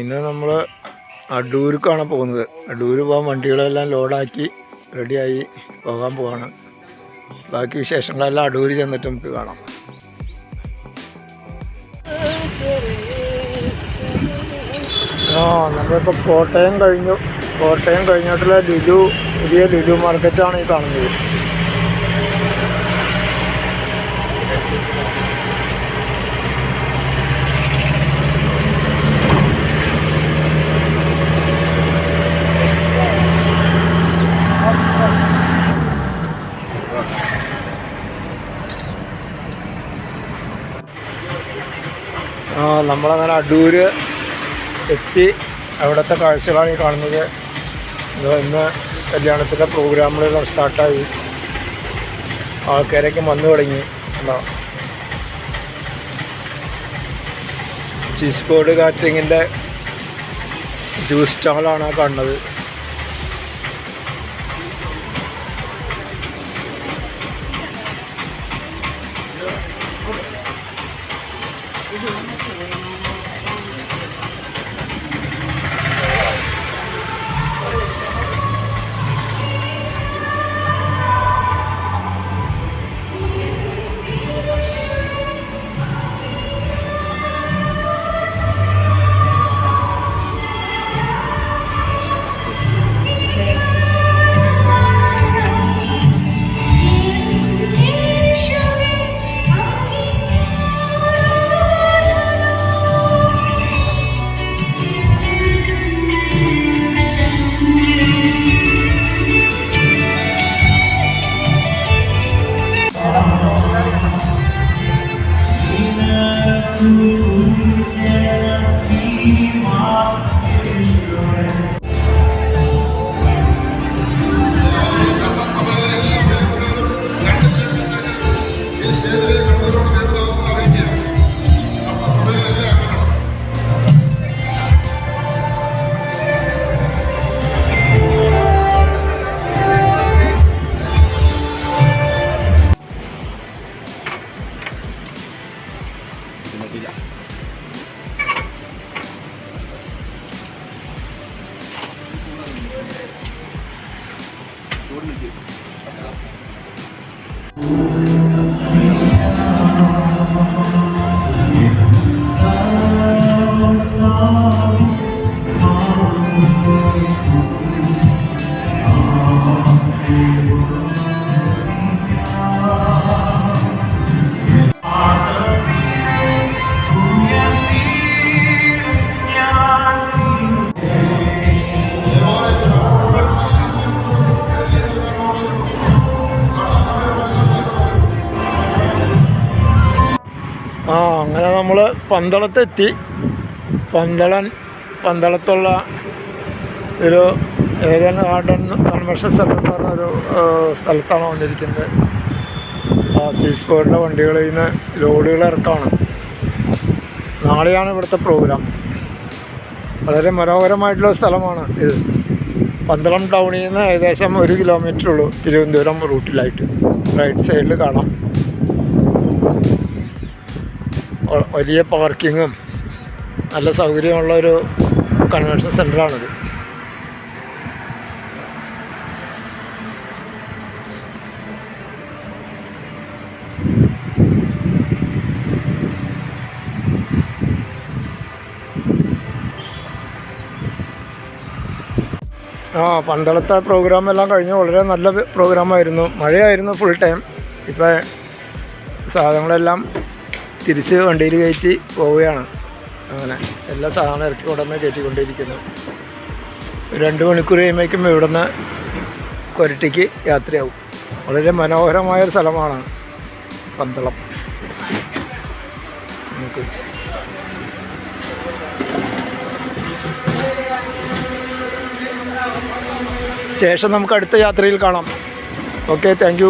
ഇന്ന് നമ്മൾ അടൂർക്കാണ് പോകുന്നത്. അടൂർ പോകാൻ വണ്ടികളെല്ലാം ലോഡാക്കി റെഡിയായി പോകാൻ പോവാണ്. ബാക്കി വിശേഷങ്ങളെല്ലാം അടൂർ ചെന്നിട്ട് നമുക്ക് കാണാം. നമ്മളിപ്പോൾ കോട്ടയം കഴിഞ്ഞിട്ടുള്ള പുതിയ ലുലു മാർക്കറ്റാണ് ഈ കാണുന്നത്. നമ്മളങ്ങനെ അടൂർ എത്തി. അവിടുത്തെ കാഴ്ചകളാണ് ഈ കാണുന്നത്. ഇന്ന് കല്യാണത്തിൻ്റെ പ്രോഗ്രാമുകളെല്ലാം സ്റ്റാർട്ടായി. ആൾക്കാരൊക്കെ വന്നു തുടങ്ങി. ചീസ് ബോർഡ് കാറ്ററിങ്ങിൻ്റെ ജ്യൂസ് സ്റ്റാളാണ് കാണുന്നത്. അങ്ങനെ നമ്മൾ പന്തളത്തെത്തി. പന്തളത്തുള്ള ഒരു ഏതൻ ഗാർഡൻ കൺവെൻഷൻ സെൻ്റർ എന്ന് പറഞ്ഞൊരു സ്ഥലത്താണ് വന്നിരിക്കുന്നത്. ചീസ് ബോർഡിൻ്റെ വണ്ടികളിൽ നിന്ന് ലോഡുകൾ ഇറക്കാണ്. നാളെയാണ് ഇവിടുത്തെ പ്രോഗ്രാം. വളരെ മനോഹരമായിട്ടുള്ള സ്ഥലമാണ് ഇത്. പന്തളം ടൗണിൽ നിന്ന് ഏകദേശം 1 കിലോമീറ്റർ ഉള്ളൂ തിരുവനന്തപുരം റൂട്ടിലായിട്ട്. റൈറ്റ് സൈഡിൽ കാണാം. വലിയ പാർക്കിങ്ങും നല്ല സൗകര്യമുള്ളൊരു കൺവെൻഷൻ സെൻ്ററാണിത്. പന്തളത്തെ പ്രോഗ്രാമെല്ലാം കഴിഞ്ഞു. വളരെ നല്ല പ്രോഗ്രാമായിരുന്നു. മഴയായിരുന്നു ഫുൾ ടൈം. ഇപ്പോൾ സാധനങ്ങളെല്ലാം തിരിച്ച് വണ്ടിയിൽ കയറ്റി പോവുകയാണ്. അങ്ങനെ എല്ലാ സാധനവും ഇറക്കി കൊണ്ടുവന്ന് കയറ്റിക്കൊണ്ടിരിക്കുന്നു. 2 മണിക്കൂർ കഴിയുമ്പോഴേക്കും ഇവിടുന്ന് കൊരട്ടിക്ക് യാത്രയാവും. വളരെ മനോഹരമായൊരു സ്ഥലമാണ് പന്തളം. നമുക്ക് ശേഷം നമുക്ക് അടുത്ത യാത്രയിൽ കാണാം. Okay, thank you.